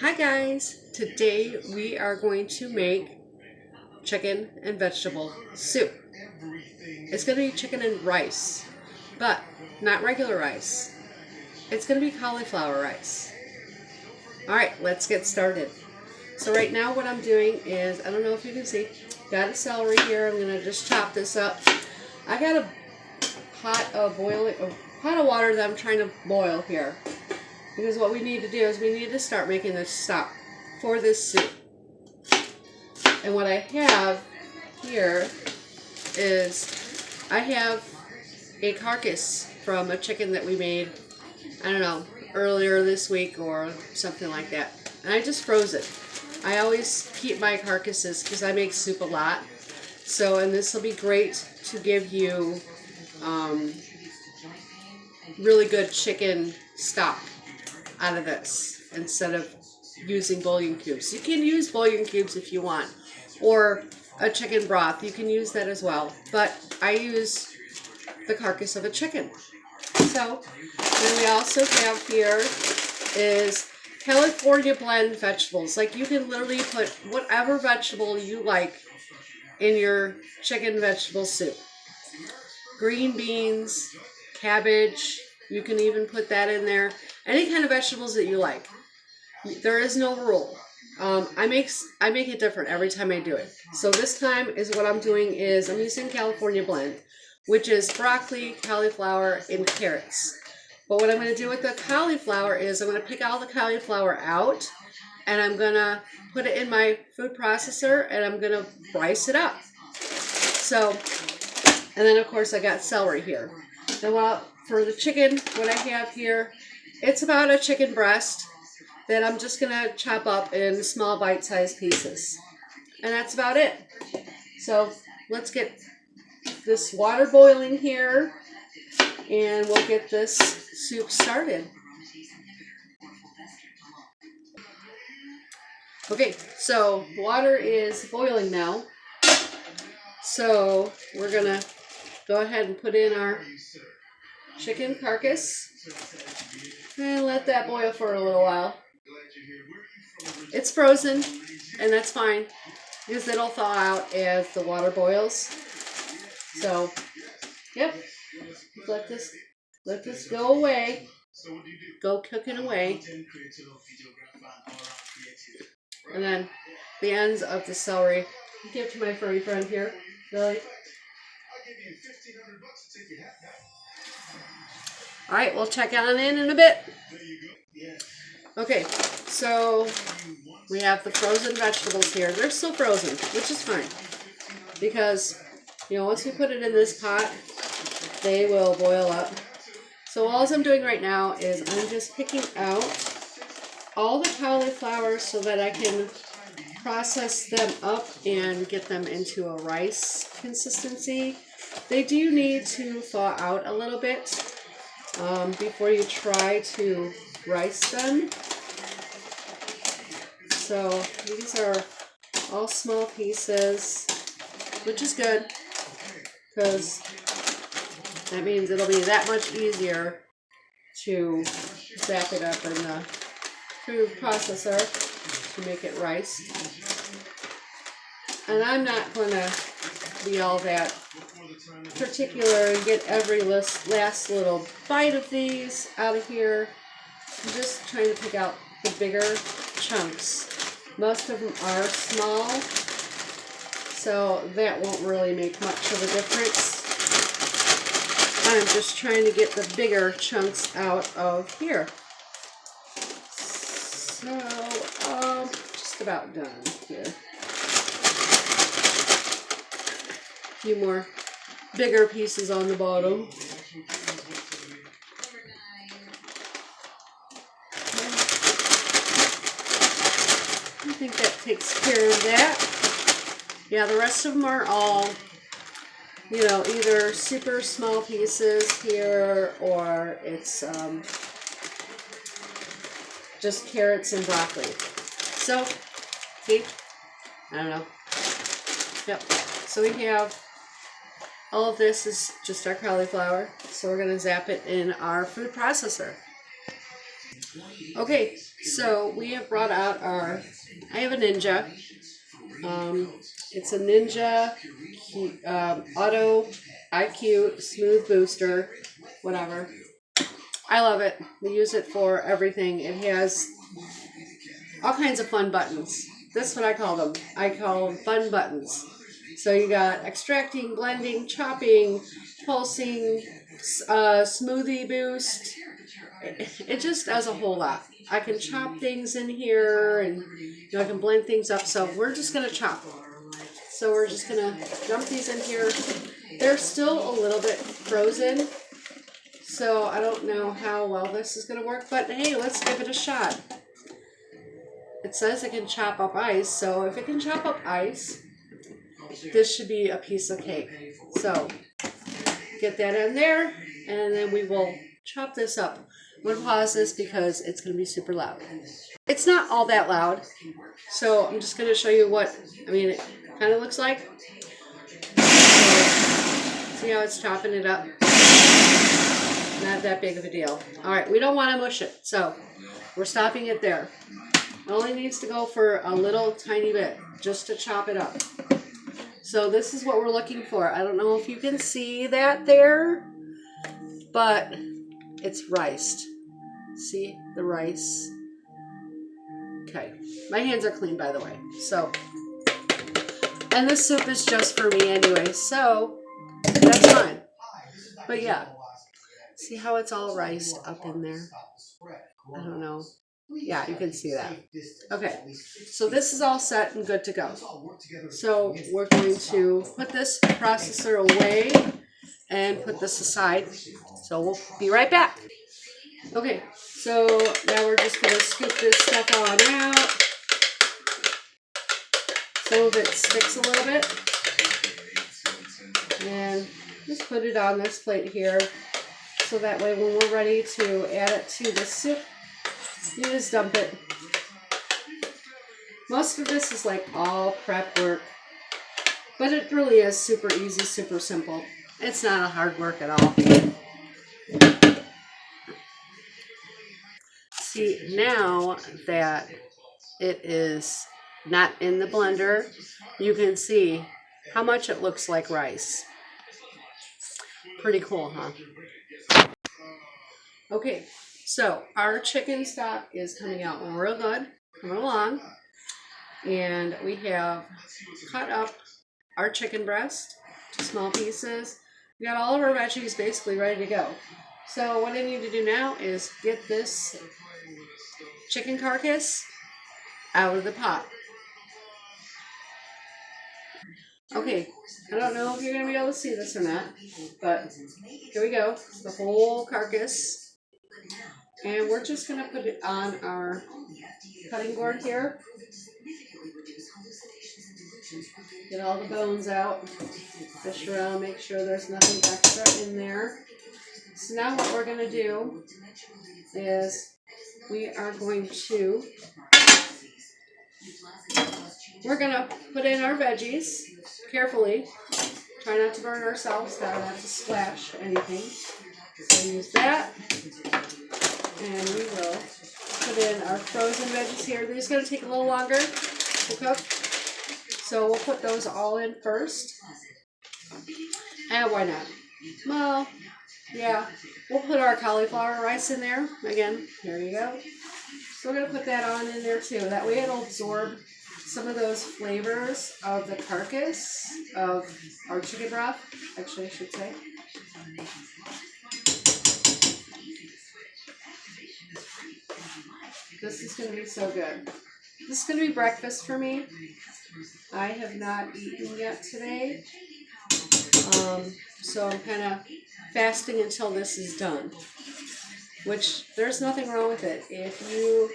Hi guys, today we are going to make chicken and vegetable soup. It's going to be chicken and rice, but not regular rice. It's going to be cauliflower rice. Alright, let's get started. So right now what I'm doing is, I don't know if you can see, got a celery here. I'm going to just chop this up. I got a pot of water that I'm trying to boil here. Because what we need to do is we need to start making this stock for this soup. And what I have here is I have a carcass from a chicken that we made, I don't know, earlier this week or something like that. And I just froze it. I always keep my carcasses because I make soup a lot. So, and this will be great to give you really good chicken stock out of this instead of using bouillon cubes. You can use bouillon cubes if you want, or a chicken broth. You can use that as well, but I use the carcass of a chicken. So then we also have here is California blend vegetables. Like you can literally put whatever vegetable you like in your chicken vegetable soup. Green beans, cabbage, you can even put that in there. Any kind of vegetables that you like. There is no rule. I make it different every time I do it. So this time is what I'm doing is I'm using California blend, which is broccoli, cauliflower, and carrots. But what I'm going to do with the cauliflower is I'm going to pick all the cauliflower out and I'm going to put it in my food processor and I'm going to rice it up. So, and then of course I got celery here. Now for the chicken, what I have here, it's about a chicken breast that I'm just going to chop up in small bite-sized pieces. And that's about it. So let's get this water boiling here and we'll get this soup started. Okay, so water is boiling now. So we're going to go ahead and put in our chicken carcass and let that boil for a little while. It's frozen, and that's fine because it'll thaw out as the water boils. So, yep, let this go away, go cooking away, and then the ends of the celery. Give to my furry friend here, Billy. All right, we'll check on in a bit. Okay, so we have the frozen vegetables here. They're still frozen, which is fine. Because, once we put it in this pot, they will boil up. So all I'm doing right now is I'm just picking out all the cauliflower so that I can process them up and get them into a rice consistency. They do need to thaw out a little bit before you try to rice them. So these are all small pieces, which is good because that means it'll be that much easier to zap it up in the food processor to make it rice. And I'm not going to be all that particular and get every last little bite of these out of here. I'm just trying to pick out the bigger chunks. Most of them are small, so that won't really make much of a difference. I'm just trying to get the bigger chunks out of here. So, just about done here. A few more bigger pieces on the bottom. I think that takes care of that. Yeah, the rest of them are all, either super small pieces here or it's just carrots and broccoli. So, see? I don't know. Yep. So we have all of this is just our cauliflower. So we're going to zap it in our food processor. Okay, So we have brought out I have a Ninja. It's a Ninja Auto IQ Smooth Booster, whatever. I love it. We use it for everything. It has all kinds of fun buttons. That's what I call them. I call them fun buttons. So you got extracting, blending, chopping, pulsing, smoothie boost. It just does a whole lot. I can chop things in here, and I can blend things up. So we're just gonna chop. So we're just gonna dump these in here. They're still a little bit frozen, so I don't know how well this is gonna work. But hey, let's give it a shot. It says it can chop up ice, so if it can chop up ice, this should be a piece of cake. So get that in there, and then we will chop this up. I'm going to pause this because it's going to be super loud. It's not all that loud, so I'm just going to show you what, it kind of looks like. So, see how it's chopping it up? Not that big of a deal. All right, we don't want to mush it, so we're stopping it there. It only needs to go for a little tiny bit, just to chop it up. So this is what we're looking for. I don't know if you can see that there, but it's riced. See the rice? Okay. My hands are clean, by the way. So, and this soup is just for me anyway, so that's fine. But yeah, see how it's all riced up in there? I don't know. Yeah, you can see that. Okay, so this is all set and good to go. So we're going to put this processor away and put this aside. So we'll be right back. Okay, so now we're just going to scoop this stuff on out. Some of it sticks a little bit. And just put it on this plate here. So that way when we're ready to add it to the soup, you just dump it. Most of this is like all prep work, but it really is super easy, super simple. It's not a hard work at all. See, now that it is not in the blender, you can see how much it looks like rice. Pretty cool, huh? Okay, so our chicken stock is coming out real good, coming along. And we have cut up our chicken breast to small pieces. We got all of our veggies basically ready to go. So what I need to do now is get this chicken carcass out of the pot. Okay, I don't know if you're going to be able to see this or not, but here we go. It's the whole carcass. And we're just going to put it on our cutting board here. Get all the bones out, fish around, make sure there's nothing extra in there. So now what we're going to do is we're going to put in our veggies carefully. Try not to burn ourselves, try not to splash anything. So use that. And we will put in our frozen veggies here. These are going to take a little longer to cook. So we'll put those all in first. And why not? Well, yeah. We'll put our cauliflower rice in there. Again, here you go. So we're going to put that on in there too. That way it'll absorb some of those flavors of the carcass of our chicken broth. Actually, I should say. This is going to be so good. This is going to be breakfast for me. I have not eaten yet today. So I'm kind of fasting until this is done. Which, there's nothing wrong with it. If you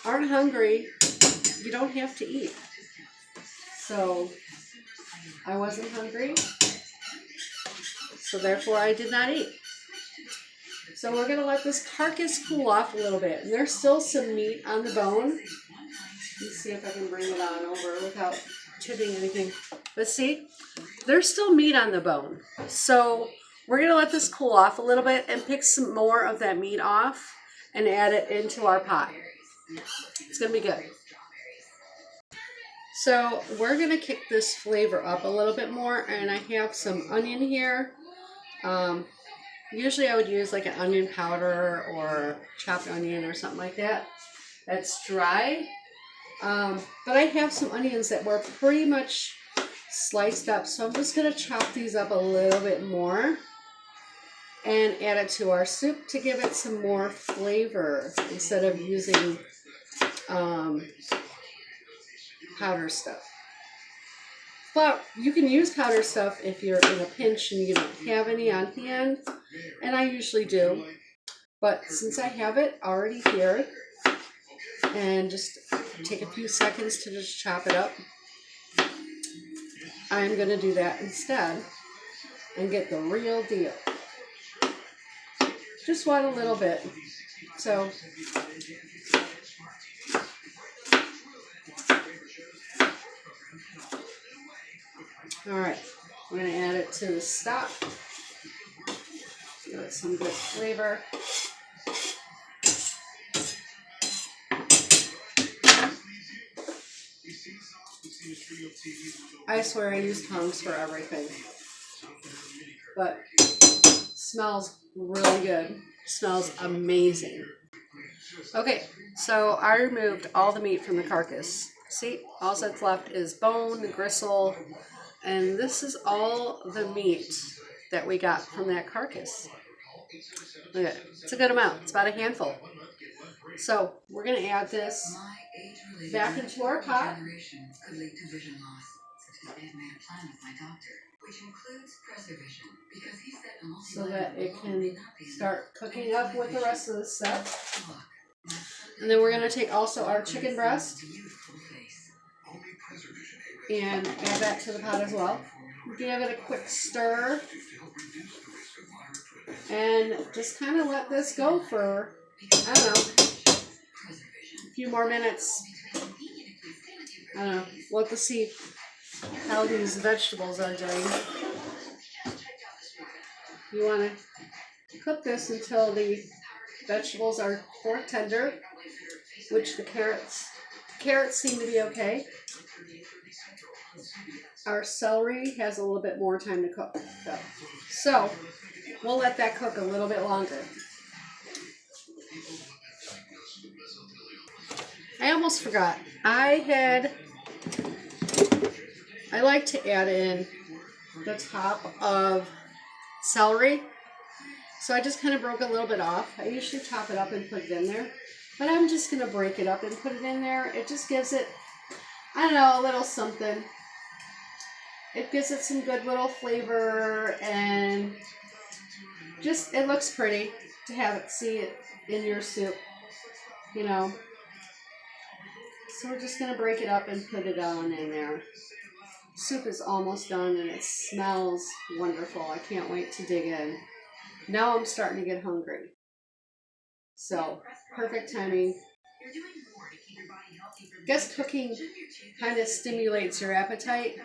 aren't hungry, you don't have to eat. So, I wasn't hungry. So therefore I did not eat. So we're going to let this carcass cool off a little bit. And there's still some meat on the bone. Let's see if I can bring it on over without tipping anything. But see, there's still meat on the bone. So we're going to let this cool off a little bit and pick some more of that meat off. and add it into our pot. It's going to be good. So we're going to kick this flavor up a little bit more, and I have some onion here. Usually I would use like an onion powder or chopped onion or something like that. That's dry. But I have some onions that were pretty much sliced up, so I'm just going to chop these up a little bit more and add it to our soup to give it some more flavor instead of using powder stuff. But you can use powder stuff if you're in a pinch and you don't have any on hand, and I usually do. But since I have it already here, and just take a few seconds to just chop it up, I'm going to do that instead and get the real deal. Just want a little bit. So all right, we're going to add it to the stock. Give it some good flavor. I swear I use tongs for everything, but smells really good. Smells amazing. Okay, so I removed all the meat from the carcass. See, all that's left is bone, gristle, and this is all the meat that we got from that carcass. Look at it. It's a good amount. It's about a handful. So we're going to add this back into our pot. So that it can start cooking up with the rest of the stuff. And then we're going to take also our chicken breast and add that to the pot as well. Give it a quick stir and just kind of let this go for, I don't know, a few more minutes. I don't know, we'll have to see how these vegetables are doing. You want to cook this until the vegetables are fork tender, which the carrots seem to be okay. Our celery has a little bit more time to cook, though. So we'll let that cook a little bit longer. I almost forgot. I like to add in the top of celery. So I just kind of broke a little bit off. I usually chop it up and put it in there. But I'm just going to break it up and put it in there. It just gives it, I don't know, a little something. It gives it some good little flavor, and just, it looks pretty to have it, see it in your soup, you know. So we're just going to break it up and put it on in there. Soup is almost done and it smells wonderful. I can't wait to dig in. Now I'm starting to get hungry. So, perfect timing. I guess cooking kind of stimulates your appetite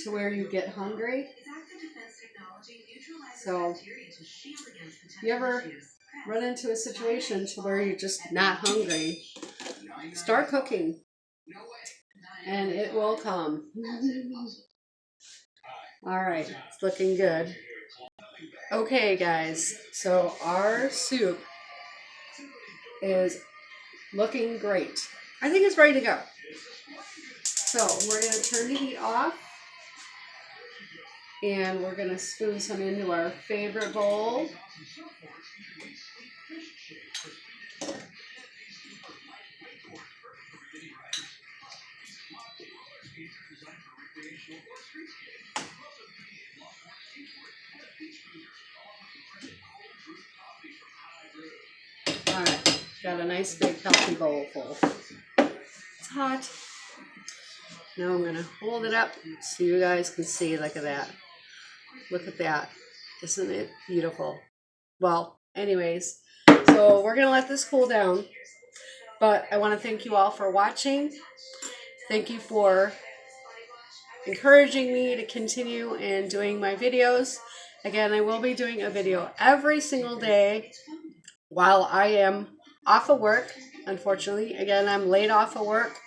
to where you get hungry. So, if you ever run into a situation to where you're just not hungry, start cooking and it will come. All right, it's looking good. Okay, guys, so our soup is looking great. I think it's ready to go. So we're going to turn the heat off, and we're going to spoon some into our favorite bowl. All right, got a nice big healthy bowl full. It's hot. Now I'm going to hold it up so you guys can see. Look at that. Look at that. Isn't it beautiful? Well, anyways, so we're going to let this cool down. But I want to thank you all for watching. Thank you for encouraging me to continue and doing my videos. Again, I will be doing a video every single day while I am off of work. Unfortunately, again, I'm laid off of work.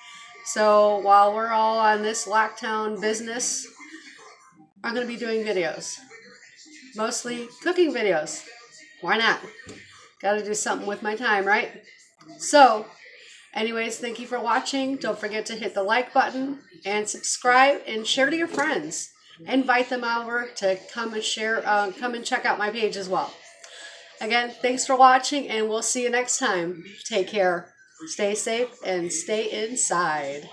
So while we're all on this lockdown business, I'm going to be doing videos. Mostly cooking videos. Why not? Got to do something with my time, right? So, anyways, thank you for watching. Don't forget to hit the like button and subscribe and share to your friends. Invite them over to come and share, come and check out my page as well. Again, thanks for watching, and we'll see you next time. Take care. Stay safe and stay inside.